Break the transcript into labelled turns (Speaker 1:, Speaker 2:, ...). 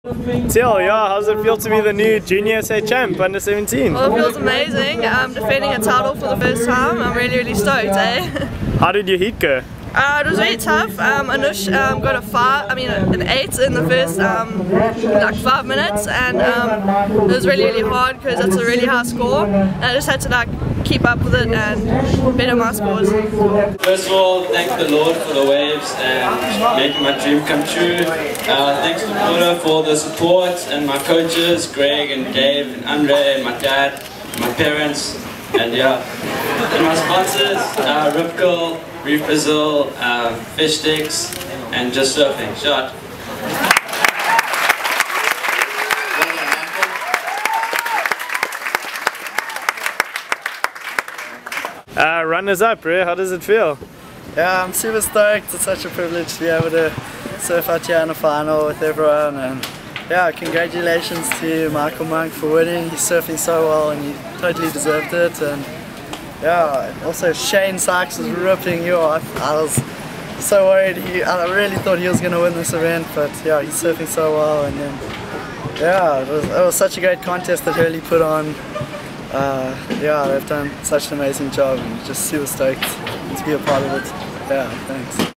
Speaker 1: Teal, yeah, how does it feel to be the new Junior SA champ under 17?
Speaker 2: Well, it feels amazing. Defending a title for the first time. I'm really stoked, eh?
Speaker 1: How did your heat go?
Speaker 2: It was really tough. Anush got an 8 in the first like 5 minutes, and it was really hard because it's a really high score, and I just had to like keep up with it and better my scores.
Speaker 3: First of all, thank the Lord for the waves and making my dream come true. Thanks to Buddha for the support, and my coaches, Greg and Dave and Andre, and my dad, my parents, and yeah. And my sponsors, Rip Curl, Reef Brazil, Fish Sticks, and Just Surfing. Shot.
Speaker 1: Runners up, bro. How does it feel?
Speaker 4: Yeah, I'm super stoked. It's such a privilege to be able to surf out here in the final with everyone, and yeah, congratulations to Michael Monk for winning. He's surfing so well and he totally deserved it. And yeah, also Shane Sykes was ripping. I was so worried. I really thought he was going to win this event, but yeah, he's surfing so well. And then yeah, it was such a great contest that Hurley put on. Yeah, they've done such an amazing job, and just super stoked to be a part of it. Yeah, thanks.